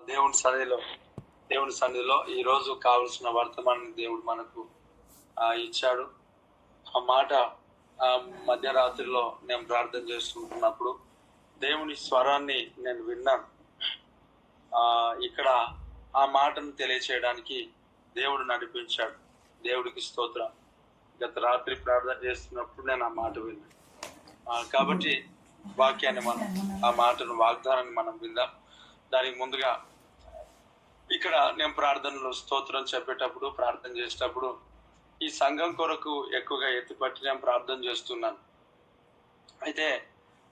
దేవుని సన్నిధిలో ఈ రోజు కావలసిన వర్తమానాన్ని దేవుడు మనకు ఇచ్చాడు. ఆ మాట మధ్యరాత్రిలో నేను ప్రార్థన చేసుకుంటున్నప్పుడు దేవుని స్వరాన్ని నేను విన్నాను. ఇక్కడ ఆ మాటను తెలియచేయడానికి దేవుడు నడిపించాడు. దేవుడికి స్తోత్రం. గత రాత్రి ప్రార్థన చేస్తున్నప్పుడు నేను ఆ మాట విన్నాను. కాబట్టి వాక్యాన్ని మనం ఆ మాటను వాగ్దానాన్ని మనం విందాం. దానికి ముందుగా ఇక్కడ నేను ప్రార్థనలో స్తోత్రం చెప్పేటప్పుడు ప్రార్థన చేసేటప్పుడు ఈ సంఘం కొరకు ఎక్కువగా ఎత్తిపట్టి నేను ప్రార్థన చేస్తున్నాను. అయితే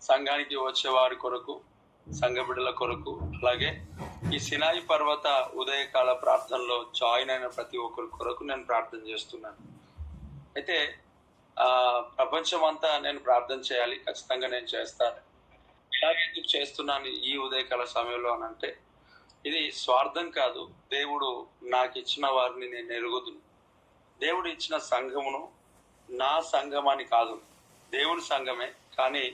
సంఘానికి వచ్చే వారి కొరకు, సంఘ బిడ్డల కొరకు, అలాగే ఈ సినాయి పర్వత ఉదయకాల ప్రార్థనలో జాయిన్ అయిన ప్రతి ఒక్కరి కొరకు నేను ప్రార్థన చేస్తున్నాను. అయితే ప్రపంచం అంతా నేను ప్రార్థన చేయాలి, ఖచ్చితంగా నేను చేస్తాను. ఇలాగే ఎందుకు చేస్తున్నాను ఈ ఉదయకాల సమయంలో అని అంటే, ఇది స్వార్థం కాదు. దేవుడు నాకు ఇచ్చిన వారిని నేను ఎరుగుదును. దేవుడు ఇచ్చిన సంఘమును నా సంఘం అని కాదు, దేవుని సంఘమే. కానీ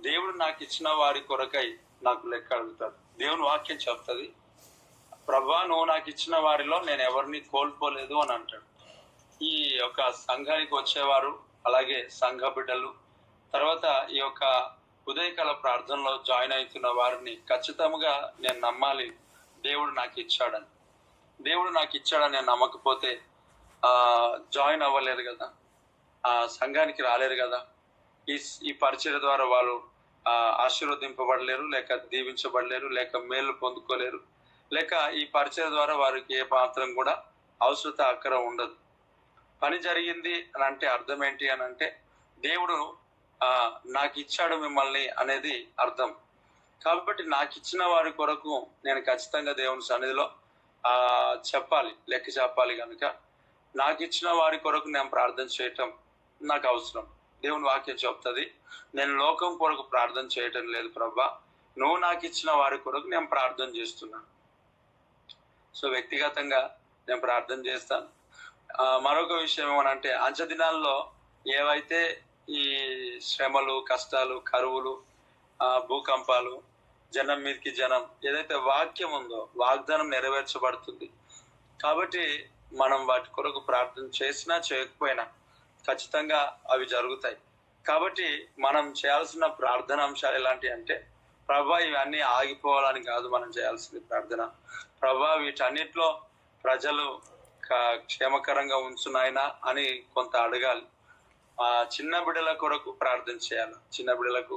దేవుడు నాకు ఇచ్చిన వారి కొరకై నాకు లెక్క అడుగుతాడు. దేవుని వాక్యం చెప్తుంది, ప్రభా నువ్వు నాకు ఇచ్చిన వారిలో నేను ఎవరిని కోల్పోలేదు అని అంటాడు. ఈ యొక్క సంఘానికి వచ్చేవారు, అలాగే సంఘ బిడ్డలు, తర్వాత ఈ యొక్క ఉదయకాల ప్రార్థనలో జాయిన్ అవుతున్న వారిని ఖచ్చితంగా నేను నమ్మాలి. దేవుడు నాకు ఇచ్చాడని. దేవుడు నాకు ఇచ్చాడని నేను నమ్మకపోతే జాయిన్ అవ్వలేరు కదా, ఆ సంఘానికి రాలేరు కదా. ఈ పరిచయ ద్వారా వాళ్ళు ఆశీర్వదింపబడలేరు, లేక దీవించబడలేరు, లేక మేలు పొందుకోలేరు, లేక ఈ పరిచయ ద్వారా వారికి ఏ పాత్రం కూడా అవసరత అక్కర ఉండదు. పని జరిగింది అని అంటే అర్థం ఏంటి అని అంటే, దేవుడు నాకు ఇచ్చాడు మిమ్మల్ని అనేది అర్థం. కాబట్టి నాకు ఇచ్చిన వారి కొరకు నేను ఖచ్చితంగా దేవుని సన్నిధిలో చెప్పాలి, లెక్క చెప్పాలి. కనుక నాకు ఇచ్చిన వారి కొరకు నేను ప్రార్థన చేయటం నాకు అవసరం. దేవుని వాక్యం చెప్తుంది, నేను లోకం కొరకు ప్రార్థన చేయటం లేదు ప్రభా, నువ్వు నాకు ఇచ్చిన వారి కొరకు నేను ప్రార్థన చేస్తున్నాను. సో వ్యక్తిగతంగా నేను ప్రార్థన చేస్తాను. మరొక విషయం ఏమనంటే, అంచె దినాల్లో ఏవైతే ఈ శ్రమలు, కష్టాలు, కరువులు, భూకంపాలు, జనం మీదకి జనం, ఏదైతే వాక్యం ఉందో వాగ్దానం నెరవేర్చబడుతుంది. కాబట్టి మనం వాటి కొరకు ప్రార్థన చేసినా చేయకపోయినా ఖచ్చితంగా అవి జరుగుతాయి. కాబట్టి మనం చేయాల్సిన ప్రార్థన అంశాలు ఎలాంటి అంటే, ప్రభా ఇవన్నీ ఆగిపోవాలని కాదు మనం చేయాల్సింది ప్రార్థన. ప్రభా వీటన్నిటిలో ప్రజలు క్షేమకరంగా ఉంచునాయనా అని కొంత అడగాలి. చిన్న బిడ్డల కొరకు ప్రార్థన చేయాలి, చిన్న బిడ్డలకు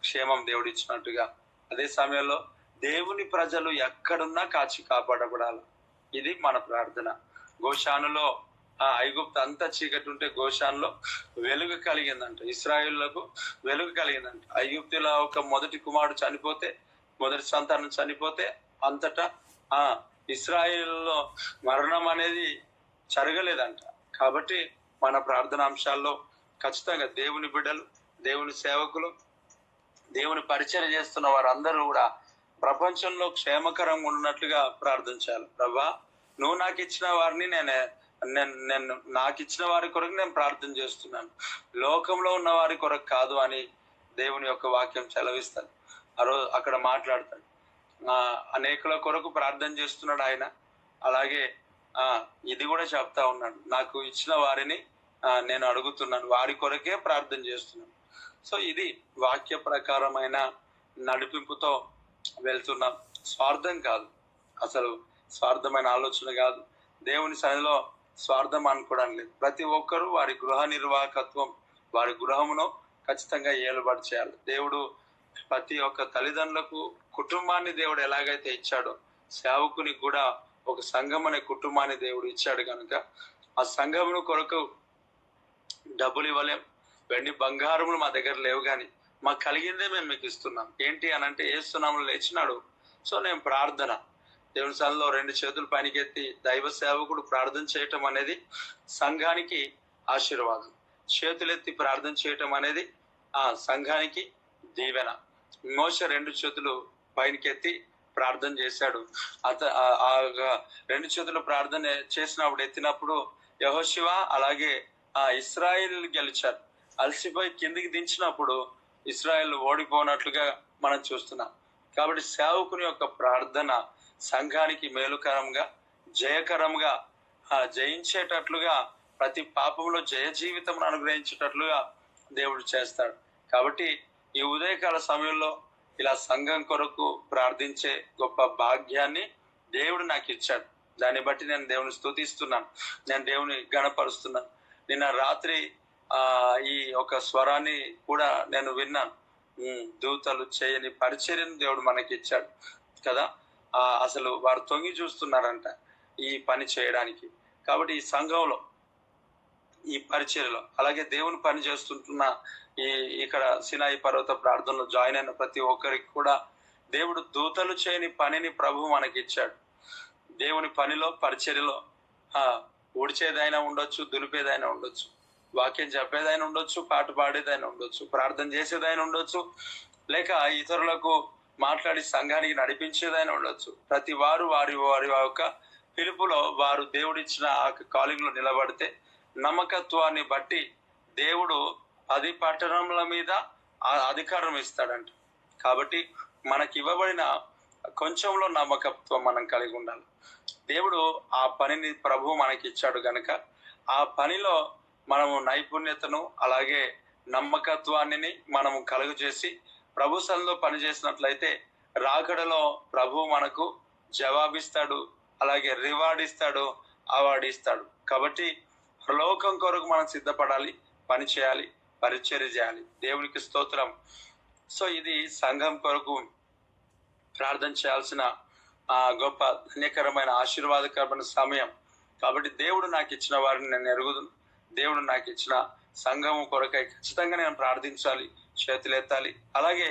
క్షేమం దేవుడు ఇచ్చినట్టుగా. అదే సమయంలో దేవుని ప్రజలు ఎక్కడున్నా కాచి కాపాడబడాలి. ఇది మన ప్రార్థన. గోషానులో ఐగుప్తు అంతా చీకటి ఉంటే గోషానులో వెలుగు కలిగిందంట, ఇశ్రాయేలులకు వెలుగు కలిగిందంట. ఐగుప్తులో ఒక మొదటి కుమారుడు చనిపోతే, మొదటి సంతానం చనిపోతే అంతటా ఇశ్రాయేలులో మరణం అనేది జరగలేదంట. కాబట్టి మన ప్రార్థనాంశాల్లో ఖచ్చితంగా దేవుని బిడ్డలు, దేవుని సేవకులు, దేవుని పరిచయం చేస్తున్న వారందరూ కూడా ప్రపంచంలో క్షేమకరంగా ఉన్నట్లుగా ప్రార్థించాలి. ప్రభా నువ్వు నాకు ఇచ్చిన వారిని నేను నాకు ఇచ్చిన వారి కొరకు నేను ప్రార్థన చేస్తున్నాను, లోకంలో ఉన్న వారి కొరకు కాదు అని దేవుని యొక్క వాక్యం సెలవిస్తాడు. అక్కడ మాట్లాడతాడు, అనేకుల కొరకు ప్రార్థన చేస్తున్నాడు ఆయన. అలాగే ఇది కూడా చెప్తా ఉన్నాడు, నాకు ఇచ్చిన వారిని నేను అడుగుతున్నాను, వారి కొరకే ప్రార్థన చేస్తున్నాను. సో ఇది వాక్య ప్రకారమైన నడిపింపుతో వెళ్తున్నాం. స్వార్థం కాదు, అసలు స్వార్థమైన ఆలోచన కాదు. దేవుని సన్నిధిలో స్వార్థం అనుకోవడం లేదు. ప్రతి ఒక్కరూ వారి గృహ నిర్వాహకత్వం, వారి గృహమును ఖచ్చితంగా ఏలుబడి చేయాలి. దేవుడు ప్రతి ఒక్క తల్లిదండ్రులకు కుటుంబాన్ని దేవుడు ఎలాగైతే ఇచ్చాడో, సేవకునికి కూడా ఒక సంఘం అనే కుటుంబాన్ని దేవుడు ఇచ్చాడు. కనుక ఆ సంఘమును కొరకు డబ్బులు ఇవ్వలేం, వెండి బంగారములు మా దగ్గర లేవు, కానీ మాకు కలిగిందే మేము మీకు ఇస్తున్నాం. ఏంటి అని అంటే, ఏస్తున్నాము లేచినాడు. సో నేను ప్రార్థన దేవుని సన్నిధిలో 2 చేతులు పైనకెత్తి దైవ సేవకుడు ప్రార్థన చేయటం అనేది సంఘానికి ఆశీర్వాదం. చేతులెత్తి ప్రార్థన చేయటం అనేది సంఘానికి దీవెన. మోషే 2 చేతులు పైనకెత్తి ప్రార్థన చేశాడు. 2 చేతులు ప్రార్థన చేసినప్పుడు, ఎత్తినప్పుడు యెహోషువ అలాగే ఇశ్రాయేల్ గెలిచారు. అలసిపోయి కిందికి దించినప్పుడు ఇశ్రాయేల్ ఓడిపోనట్లుగా మనం చూస్తున్నాం. కాబట్టి సేవకుని యొక్క ప్రార్థన సంఘానికి మేలుకరంగా, జయకరంగా, జయించేటట్లుగా, ప్రతి పాపంలో జయ జీవితం అనుగ్రహించేటట్లుగా దేవుడు చేస్తాడు. కాబట్టి ఈ ఉదయకాల సమయంలో ఇలా సంఘం కొరకు ప్రార్థించే గొప్ప భాగ్యాన్ని దేవుడు నాకు ఇచ్చాడు. దాన్ని బట్టి నేను దేవుని స్తుతిస్తున్నాను, నేను దేవుని గణపరుస్తున్నాను. నిన్న రాత్రి ఈ ఒక స్వరాన్ని కూడా నేను విన్నాను. దూతలు చేయని పరిచర్యను దేవుడు మనకి ఇచ్చాడు కదా. అసలు వారు తొంగి చూస్తున్నారంట ఈ పని చేయడానికి. కాబట్టి ఈ సంఘంలో, ఈ పరిచర్యలో, అలాగే దేవుని పని చేస్తుంటున్న ఇక్కడ సినాయి పర్వత ప్రార్థనలో జాయిన్ అయిన ప్రతి ఒక్కరికి కూడా దేవుడు దూతలు చేయని పనిని ప్రభు మనకి ఇచ్చాడు. దేవుని పనిలో, పరిచర్యలో ఊడ్చేదైనా ఉండొచ్చు, దులిపేదైనా ఉండొచ్చు, వాక్యం చెప్పేదైనా ఉండొచ్చు, పాట పాడేదైనా ఉండొచ్చు, ప్రార్థన చేసేదైనా ఉండొచ్చు, లేక ఇతరులకు మాట్లాడి సంఘానికి నడిపించేదైనా ఉండొచ్చు. ప్రతి వారు వారి వారి యొక్క పిలుపులో వారు దేవుడిచ్చిన ఆ కాలింగ్ లో నిలబడితే నమ్మకత్వాన్ని బట్టి దేవుడు 10 పట్టణముల మీద అధికారం ఇస్తాడంట. కాబట్టి మనకి ఇవ్వబడిన కొంచెంలో నమ్మకత్వం మనం కలిగి ఉండాలి. దేవుడు ఆ పనిని ప్రభు మనకి ఇచ్చాడు గనక ఆ పనిలో మనము నైపుణ్యతను, అలాగే నమ్మకత్వాన్ని మనము కలుగు చేసి ప్రభు సన్నిధిలో పనిచేసినట్లయితే రాకడలో ప్రభు మనకు జవాబిస్తాడు, అలాగే రివార్డ్ ఇస్తాడు, అవార్డు ఇస్తాడు. కాబట్టి లోకం కొరకు మనం సిద్ధపడాలి, పని చేయాలి, పరిచర్య చేయాలి. దేవునికి స్తోత్రం. సో ఇది సంఘం కొరకు ప్రార్థన చేయాల్సిన గొప్ప ధన్యకరమైన ఆశీర్వాదకరమైన సమయం. కాబట్టి దేవుడు నాకు ఇచ్చిన వారిని నేను ఎరుగుదును. దేవుడు నాకు ఇచ్చిన సంఘము కొరకై ఖచ్చితంగా నేను ప్రార్థించాలి, చేతులెత్తాలి. అలాగే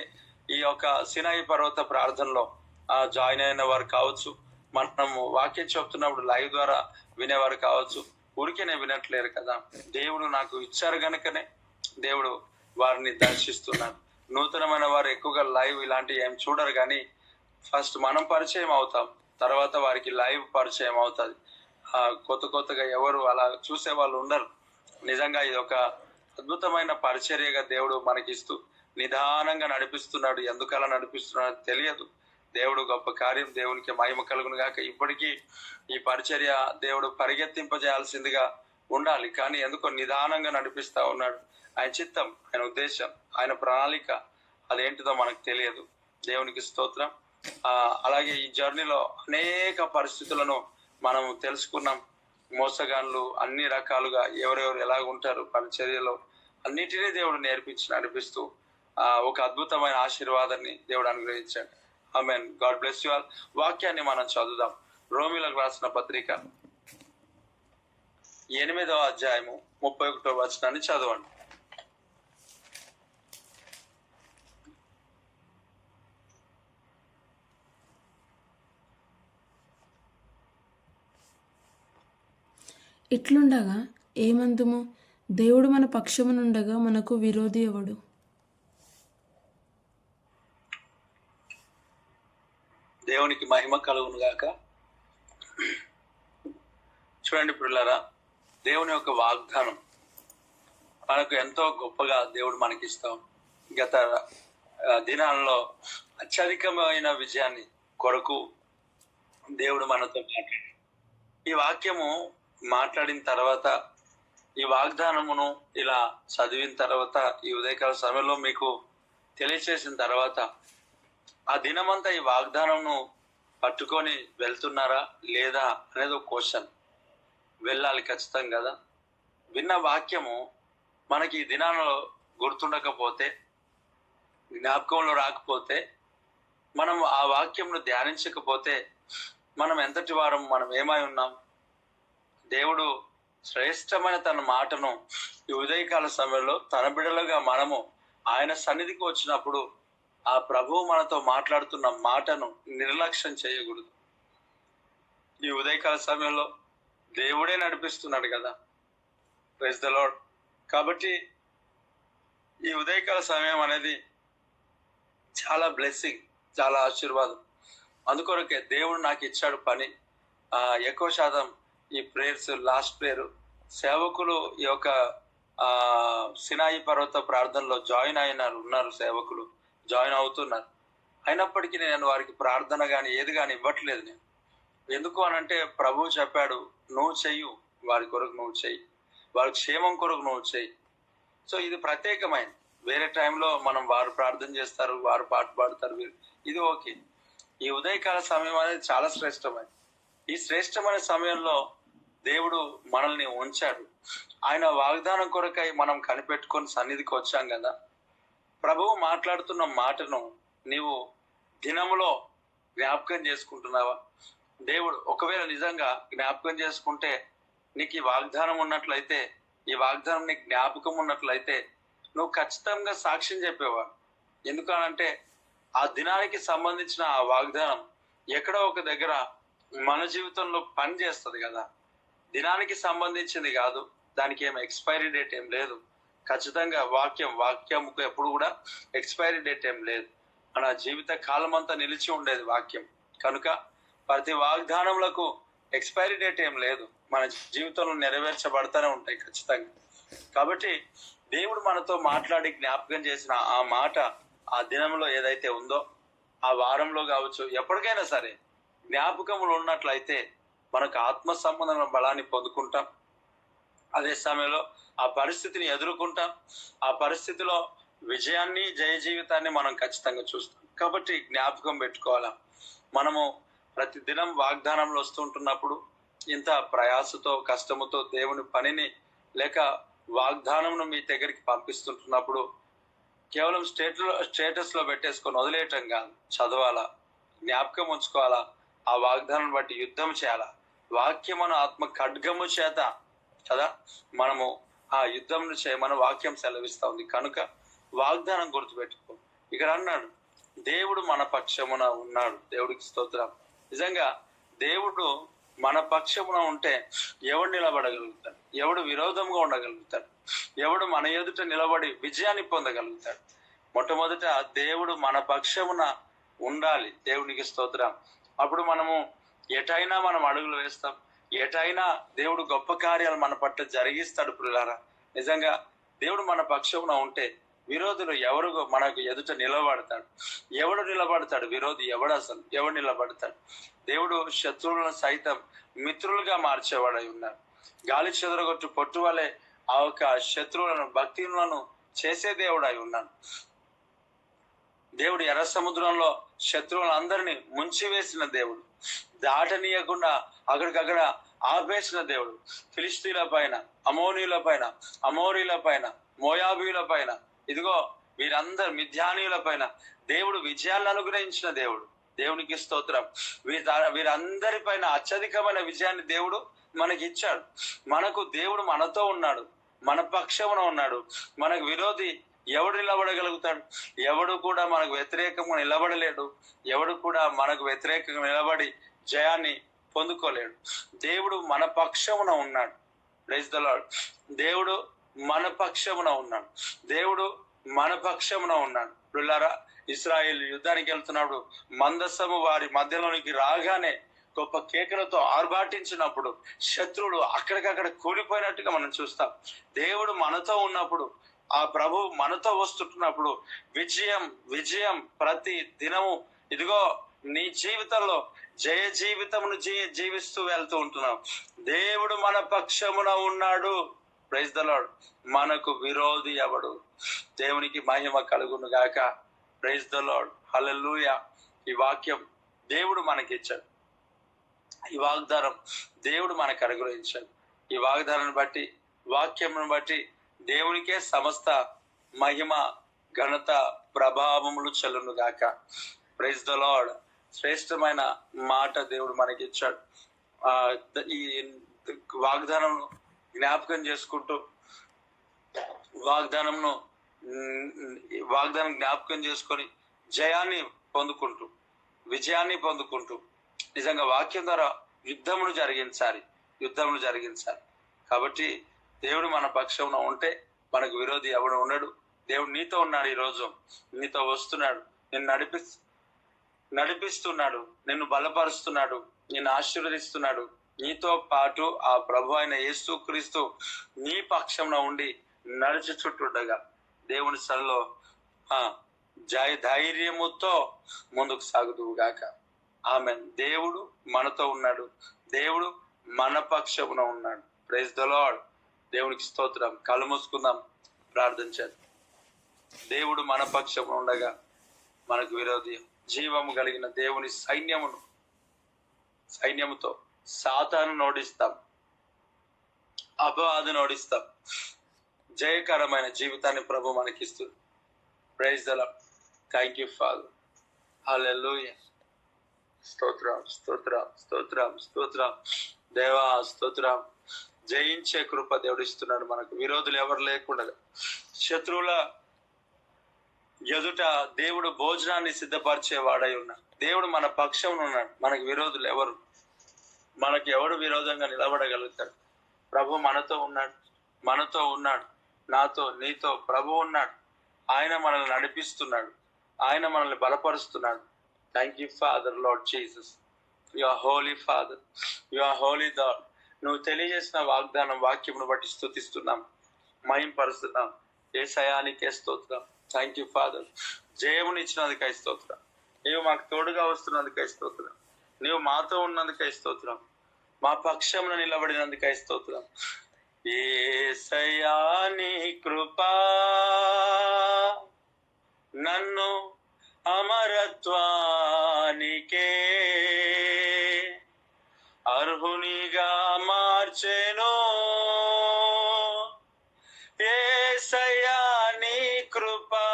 ఈ యొక్క సినాయి పర్వత ప్రార్థనలో జాయిన్ అయిన వారు కావచ్చు, మనము వాక్యం చెప్తున్నప్పుడు లైవ్ ద్వారా వినేవారు కావచ్చు, ఊరికేనే వినట్లేరు కదా. దేవుడు నాకు ఇచ్చారు గనుకనే దేవుడు వారిని దర్శిస్తున్నాడు. నూతనమైన వారు ఎక్కువగా లైవ్ ఇలాంటివి ఏం చూడరు, కానీ ఫస్ట్ మనం పరిచయం అవుతాం, తర్వాత వారికి లైవ్ పరిచయం అవుతుంది. కొత్తగా ఎవరు అలా చూసే వాళ్ళు ఉండరు. నిజంగా ఇది ఒక అద్భుతమైన పరిచర్యగా దేవుడు మనకిస్తూ నిదానంగా నడిపిస్తున్నాడు. ఎందుకలా నడిపిస్తున్నాడో తెలియదు. దేవుడు గొప్ప కార్యం, దేవునికి మహిమ కలుగును గాక. ఇప్పటికీ ఈ పరిచర్య దేవుడు పరిగెత్తింపజేయాల్సిందిగా ఉండాలి, కానీ ఎందుకో నిదానంగా నడిపిస్తా ఉన్నాడు. ఆయన చిత్తం, ఆయన ఉద్దేశం, ఆయన ప్రణాళిక అదేంటిదో మనకు తెలియదు. దేవునికి స్తోత్రం. అలాగే ఈ జర్నీలో అనేక పరిస్థితులను మనం తెలుసుకున్నాం. మోసగాన్లు అన్ని రకాలుగా ఎవరెవరు ఎలాగుంటారు పరిచర్యలో అన్నిటినీ దేవుడు నేర్పించి నడిపిస్తూ ఒక అద్భుతమైన ఆశీర్వాదాన్ని దేవుడు అనుగ్రహించాడు. Amen. God bless you all. వాక్యాన్ని మనం చదువుదాం. రోమీలకు రాసిన పత్రిక 8వ అధ్యాయము 31వ వచనాన్ని చదవండి. ఇట్లుండగా ఏమందుము? దేవుడు మన పక్షమునుండగా మనకు విరోధి ఎవడు? దేవునికి మహిమ కలుగును గాక. చూడండి పిల్లరా, దేవుని యొక్క వాగ్దానం మనకు ఎంతో గొప్పగా దేవుడు మనకిస్తాం. గత దినాల్లో అత్యధికమైన విజయాన్ని కొరకు దేవుడు మనతో మాట్లాడి ఈ వాక్యము మాట్లాడిన తర్వాత, ఈ వాగ్దానమును ఇలా చదివిన తర్వాత, ఈ ఉదయకాల సమయంలో మీకు తెలియచేసిన తర్వాత ఆ దినమంతా ఈ వాగ్దానంను పట్టుకొని వెళ్తున్నారా లేదా అనేది ఒక క్వశ్చన్. వెళ్ళాలి ఖచ్చితంగా కదా. విన్న వాక్యము మనకి ఈ దినాలలో గుర్తుండకపోతే, జ్ఞాపకంలో రాకపోతే, మనం ఆ వాక్యంను ధ్యానించకపోతే మనం ఎంతటి వారం, మనం ఏమై ఉన్నాం? దేవుడు శ్రేష్టమైన తన మాటను ఈ ఉదయకాల సమయంలో తన బిడ్డలుగా మనము ఆయన సన్నిధికి వచ్చినప్పుడు ఆ ప్రభువు మనతో మాట్లాడుతున్న మాటను నిర్లక్ష్యం చేయకూడదు. ఈ ఉదయకాల సమయంలో దేవుడే నడిపిస్తున్నాడు కదా. Praise the Lord. కాబట్టి ఈ ఉదయకాల సమయం అనేది చాలా బ్లెస్సింగ్, చాలా ఆశీర్వాదం. అందుకొరకే దేవుడు నాకు ఇచ్చాడు పని. ఎక్కువ శాతం ఈ ప్రేయర్స్, లాస్ట్ ప్రేయర్ సేవకులు ఈ యొక్క సినాయి పర్వత ప్రార్థనలో జాయిన్ ఉన్నారు. సేవకులు జాయిన్ అవుతున్నారు. అయినప్పటికీ నేను వారికి ప్రార్థన కానీ ఏది కానీ ఇవ్వట్లేదు. నేను ఎందుకు అనంటే ప్రభువు చెప్పాడు, నువ్వు చెయ్యు, వారి కొరకు నువ్వు చెయ్యి, వారి క్షేమం కొరకు నువ్వు చెయ్యి. సో ఇది ప్రత్యేకమైనది. వేరే టైంలో మనం వారు ప్రార్థన చేస్తారు, వారు పాట పాడతారు, ఇది ఓకే. ఈ ఉదయకాల సమయం అనేది చాలా శ్రేష్టమైనది. ఈ శ్రేష్టమైన సమయంలో దేవుడు మనల్ని ఉంచాడు. ఆయన వాగ్దానం కొరకై మనం కనిపెట్టుకొని సన్నిధికి వచ్చాం కదా. ప్రభువు మాట్లాడుతున్న మాటను నీవు దినములో జ్ఞాపకం చేసుకుంటున్నావా? దేవుడు ఒకవేళ నిజంగా జ్ఞాపకం చేసుకుంటే, నీకు ఈ వాగ్దానం ఉన్నట్లయితే, ఈ వాగ్దానం నీకు జ్ఞాపకం ఉన్నట్లయితే నువ్వు ఖచ్చితంగా సాక్ష్యం చెప్పేవాడు. ఎందుకనంటే ఆ దినానికి సంబంధించిన ఆ వాగ్దానం ఎక్కడో ఒక దగ్గర మన జీవితంలో పని చేస్తుంది కదా. దినానికి సంబంధించింది కాదు, దానికి ఏం ఎక్స్పైరీ డేట్ ఏం లేదు. ఖచ్చితంగా వాక్యంకు ఎప్పుడు కూడా ఎక్స్పైరీ డేట్ ఏం లేదు. మన జీవిత కాలం అంతా నిలిచి ఉండేది వాక్యం కనుక ప్రతి వాగ్దానములకు ఎక్స్పైరీ డేట్ ఏం లేదు. మన జీవితంలో నెరవేర్చబడతానే ఉంటాయి ఖచ్చితంగా. కాబట్టి దేవుడు మనతో మాట్లాడి జ్ఞాపకం చేసిన ఆ మాట ఆ దినంలో ఏదైతే ఉందో, ఆ వారంలో కావచ్చు, ఎప్పటికైనా సరే జ్ఞాపకములు ఉన్నట్లయితే మనకు ఆత్మ సంబంధమైన బలాన్ని పొందుకుంటాం. అదే సమయంలో ఆ పరిస్థితిని ఎదుర్కొంటాం. ఆ పరిస్థితిలో విజయాన్ని, జయ జీవితాన్ని మనం ఖచ్చితంగా చూస్తాం. కాబట్టి జ్ఞాపకం పెట్టుకోవాలా, మనము ప్రతి దినం వాగ్దానంలో వస్తుంటున్నప్పుడు ఇంత ప్రయాసతో కష్టముతో దేవుని పనిని లేక వాగ్దానంను మీ దగ్గరికి పంపిస్తుంటున్నప్పుడు కేవలం స్టేటస్ లో పెట్టేసుకొని వదిలేయటం కాదు, చదవాలా, జ్ఞాపకం ఉంచుకోవాలా, ఆ వాగ్దానం బట్టి యుద్ధం చేయాలా. వాక్యమును ఆత్మ ఖడ్గము చేత కదా మనము ఆ యుద్ధంను చేయమని వాక్యం సెలవిస్తా ఉంది. కనుక వాగ్దానం గుర్తుపెట్టుకో. ఇక్కడ అన్నాడు, దేవుడు మన పక్షమున ఉన్నాడు. దేవుడికి స్తోత్రం. నిజంగా దేవుడు మన పక్షమున ఉంటే ఎవడు నిలబడగలుగుతాడు? ఎవడు విరోధంగా ఉండగలుగుతాడు? ఎవడు మన ఎదుట నిలబడి విజయాన్ని పొందగలుగుతాడు? మొట్టమొదట దేవుడు మన పక్షమున ఉండాలి. దేవునికి స్తోత్రం. అప్పుడు మనము ఎటైనా మనం అడుగులు వేస్తాం, ఎటైనా దేవుడు గొప్ప కార్యాలు మన పట్ల జరిగిస్తాడు. పిల్లారా, నిజంగా దేవుడు మన పక్షమున ఉంటే విరోధులు ఎవరు మనకు ఎదుట నిలబడతాడు? ఎవడు నిలబడతాడు? విరోధి ఎవడు నిలబడతాడు? దేవుడు శత్రువులను సైతం మిత్రులుగా మార్చేవాడై ఉన్నాడు. గాలి చెదరగొట్టు పొట్టు వలె ఆ యొక్క శత్రువులను, భక్తులను చేసే దేవుడై ఉన్నాడు. దేవుడు ఎర్ర సముద్రంలో శత్రువులందరినీ ముంచివేసిన దేవుడు, దాటనీయకుండా అక్కడికక్కడ ఆపేసిన దేవుడు. ఫిలిస్తీన్ల పైన, అమోనీయుల పైన, అమోరీల పైన, మోయాబీల పైన, ఇదిగో వీరందరు మిథ్యానీయుల పైన దేవుడు విజయాలను అనుగ్రహించిన దేవుడు. దేవునికి స్తోత్రం. వీరందరి పైన అత్యధికమైన విజయాన్ని దేవుడు మనకి ఇచ్చాడు. మనకు దేవుడు మనతో ఉన్నాడు, మన పక్షమున ఉన్నాడు. మనకు విరోధి ఎవడు నిలబడగలుగుతాడు? ఎవడు కూడా మనకు వ్యతిరేకంగా నిలబడలేడు. ఎవడు కూడా మనకు వ్యతిరేకంగా నిలబడి జయాన్ని పొందుకోలేడు. దేవుడు మన పక్షమున ఉన్నాడు. Praise the Lord. దేవుడు మన పక్షమున ఉన్నాడు. దేవుడు మన పక్షమున ఉన్నాడు. పిల్లారా, ఇశ్రాయేల్ యుద్ధానికి వెళ్తున్నప్పుడు మందసము వారి మధ్యలోనికి రాగానే గొప్ప కేకలతో ఆర్భాటించినప్పుడు శత్రువులు అక్కడికక్కడ కూలిపోయినట్టుగా మనం చూస్తాం. దేవుడు మనతో ఉన్నప్పుడు, ఆ ప్రభు మనతో వస్తుంటున్నప్పుడు విజయం ప్రతి దినము. ఇదిగో నీ జీవితంలో జయ జీవితమును జీవిస్తూ వెళ్తూ ఉంటున్నాం. దేవుడు మన పక్షమున ఉన్నాడు. Praise the Lord. మనకు విరోధి ఎవడు? దేవునికి మహిమ కలుగును గాక. Praise the Lord. హల్లెలూయా. ఈ వాక్యం దేవుడు మనకిచ్చాడు. ఈ వాగ్దానం దేవుడు మనకు అనుగ్రహించాడు. ఈ వాగ్దానాన్ని బట్టి, వాక్యమును బట్టి దేవునికే సమస్త మహిమ, ఘనత, ప్రభావములు చెల్లును గాక. Praise the Lord. శ్రేష్టమైన మాట దేవుడు మనకి ఇచ్చాడు. ఈ వాగ్దానం జ్ఞాపకం చేసుకుంటూ, వాగ్దానం జ్ఞాపకం చేసుకొని జయాన్ని పొందుకుంటూ, విజయాన్ని పొందుకుంటూ, నిజంగా వాక్యం ద్వారా యుద్ధమును జరిగించాలి. కాబట్టి దేవుడు మన పక్షంలో ఉంటే మనకు విరోధి ఎవడు ఉండడు. దేవుడు నీతో ఉన్నాడు. ఈరోజు నీతో వస్తున్నాడు, నిన్ను నడిపిస్తున్నాడు, నిన్ను బలపరుస్తున్నాడు, నిన్ను ఆశీర్వదిస్తున్నాడు. నీతో పాటు ఆ ప్రభు అయిన యేసుక్రీస్తు నీ పక్షంలో ఉండి నడిచి చుట్టూండగా దేవుని సన్నిధిలో ధైర్యముతో ముందుకు సాగుదువు గాక. ఆమేన్. దేవుడు మనతో ఉన్నాడు, దేవుడు మన పక్షమున ఉన్నాడు. Praise the Lord. దేవునికి స్తోత్రం. కళ్ళు మూసుకుందాం, ప్రార్థించాలి. దేవుడు మన పక్షమున ఉండగా మనకు విరోధి జీవము కలిగిన దేవుని సైన్యముతో సాతాను ఓడిస్తాం, అపవాదును ఓడిస్తాం. జయకరమైన జీవితాన్ని ప్రభు మనకిస్తుంది. Praise the Lord. Thank you father. Hallelujah. స్తోత్రం స్తోత్రం స్తోత్రం స్తోత్రం. దేవా స్తోత్రం. జయించే కృప దేవుడు ఇస్తున్నాడు మనకు. విరోధులు ఎవరు లేకుండా శత్రువుల ఎదుట దేవుడు భోజనాన్ని సిద్ధపరిచేవాడై ఉన్నాడు. దేవుడు మన పక్షం ఉన్నాడు. మనకు విరోధులు ఎవరు? మనకు ఎవడు విరోధంగా నిలబడగలుగుతాడు? ప్రభు మనతో ఉన్నాడు, మనతో ఉన్నాడు. నాతో నీతో ప్రభు ఉన్నాడు. ఆయన మనల్ని నడిపిస్తున్నాడు, ఆయన మనల్ని బలపరుస్తున్నాడు. Thank you father, Lord Jesus. You are holy father, you are holy God. నువ్వు తెలియజేసిన వాగ్దానం వాక్యమును బట్టి స్తుతిస్తున్నాం, మహింపరుస్తున్నాం. యేసయ్యా నీకే స్తోత్రం. Thank you father. జయమునిచ్చినందుకై స్తోత్రం. నీవు మాకు తోడుగా వస్తున్నందుకై స్తోత్రం. నీవు మాతో ఉన్నందుకై స్తోత్రం. మా పక్షమున నిలబడినందుకై స్తోత్రం. యేసయ్యా నీ కృపా నన్ను అమరత్వానికే అర్హునిగా మార్చెను. యేసయ్యా నీ కృపా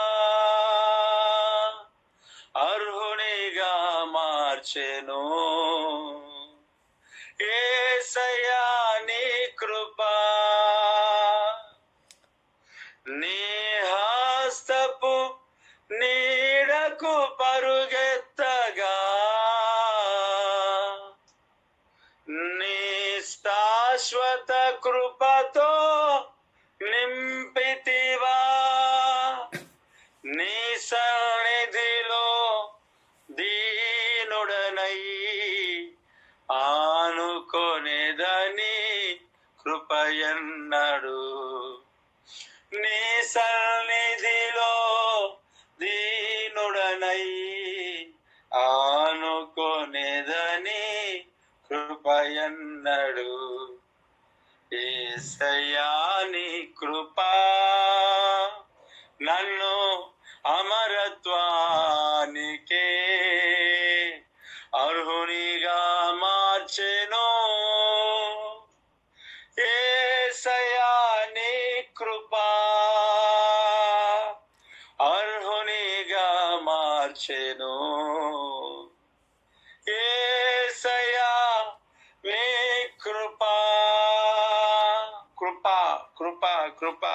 అర్హునిగా మార్చెను. యేసయ్యా నీ కృపా నీ హస్తపు నీడకు పరుగెత్తగా నీ శాశ్వత కృపతో నింపితివా. నీ సన్నిధిలో దీనుడనై ఆనుకొనేదని కృపయన్నడు. నీ సన్నిధిలో దీనుడనై ఆనుకొనేదని కృపయన్నడు. యేసయ్యా నీ కృపా నన్ను అమరత్వానికే అర్హునిగా మార్చెను. యేసయ్యా నీ కృపా అర్హునిగా మార్చెను. యేసయ్యా నీ కృపా కృపా కృపా కృపా.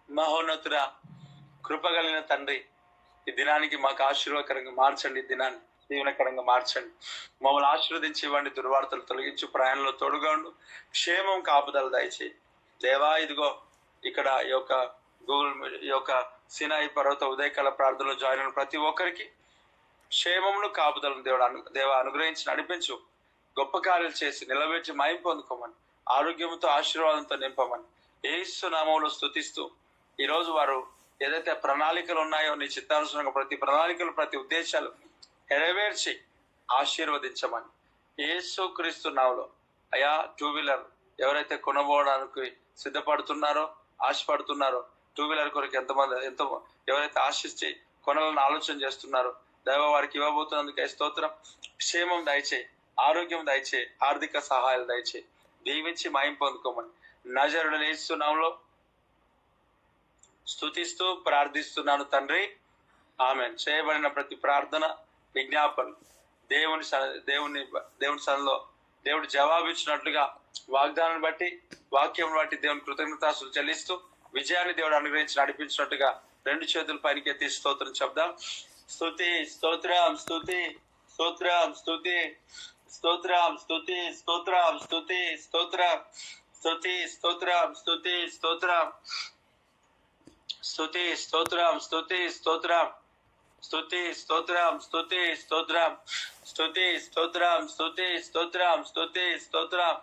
మహోన్నతుడా, కృప కలిగిన తండ్రి, ఈ దినానికి మాకు ఆశీర్వాదకరంగా మార్చండి. ఈ దినాన్ని దీవెనకరంగా మార్చండి. మమ్మల్ని ఆశీర్వదించి ఇవ్వండి. దుర్వార్తలు తొలగించి ప్రయాణంలో తోడుగా ఉండు. క్షేమం కాపుదల దయచేయి దేవా. ఇదిగో ఇక్కడ ఈ యొక్క ఈ యొక్క సినాయి పర్వత ఉదయకాల ప్రార్థనలో జాయిన్ అయిన ప్రతి ఒక్కరికి క్షేమమును కాపుదలను దేవ అనుగ్రహించి నడిపించు. గొప్ప కార్యాలు చేసి నిలబెట్టి మహిమ పొందుకోమని, ఆరోగ్యంతో ఆశీర్వాదంతో నింపమని యేసు నామములో స్తుతిస్తూ, ఈరోజు వారు ఏదైతే ప్రణాళికలు ఉన్నాయో నీ చిత్తానుసారంగా ప్రతి ప్రణాళికలు ప్రతి ఉద్దేశాలు నెరవేర్చి ఆశీర్వదించమని యేసు క్రీస్తు నామములో. అయా, 2 వీలర్ ఎవరైతే కొనబోవడానికి సిద్ధపడుతున్నారో, ఆశపడుతున్నారో, 2 వీలర్ కొరకు ఎంతో ఎవరైతే ఆశించి కొనాలని ఆలోచన చేస్తున్నారో దైవ వారికి ఇవ్వబోతున్నందుకే స్తోత్రం. క్షేమం దయచే, ఆరోగ్యం దయచే, ఆర్థిక సహాయాలు దయచే, దీవించి మహిమ పొందుకోమని నజరుడైన యేసు నామములో స్తుతిస్తూ ప్రార్థిస్తున్నాను తండ్రి, ఆమేన్. చేయబడిన ప్రతి ప్రార్థన విజ్ఞాపన దేవుని సన్నిధిలో దేవుడు జవాబిచ్చినట్లుగా వాగ్దానాన్ని బట్టి వాక్యం బట్టి దేవుని కృతజ్ఞతాస్తులు చెల్లిస్తూ విజయాన్ని దేవుడు అనుగ్రహించి నడిపించినట్టుగా 2 చేతులు పైకి ఎత్తి స్తోత్రం చెప్దాం. స్తుతి స్తోత్రం స్తుతి స్తోత్రం స్తుతి స్తోత్రం స్తుతి స్తోత్రం స్తుతి స్తోత్రం స్తుతి స్తోత్రం స్తుతి స్తోత్రం స్తుతి స్తోత్రం స్తుతి స్తోత్రం స్తుతి స్తోత్రం స్తుతి స్తోత్రం స్తుతి స్తోత్రం స్తుతి స్తోత్రం స్తుతి స్తోత్రం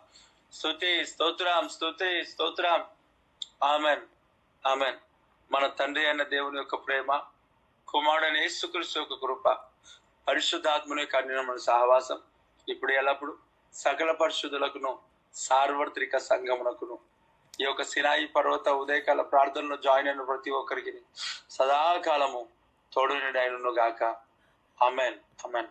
స్తుతి స్తోత్రం స్తుతి స్తోత్రం. Amen amen. మన తండ్రి అయిన దేవుని యొక్క ప్రేమ, కుమారుడైన యేసుక్రీస్తు యొక్క కృప, పరిశుద్ధాత్మని యొక్క అన్యోన్య సహవాసం ఇప్పుడు ఎల్లప్పుడు సకల పరిశుద్ధులకును సార్వత్రిక సంఘమునకును ఈ యొక్క సినాయి పర్వత ఉదయకాల ప్రార్థనలో జాయిన్ అయిన ప్రతి ఒక్కరికి సదాకాలము తోడు నిండి అయినను గాక. ఆమెన్. ఆమెన్.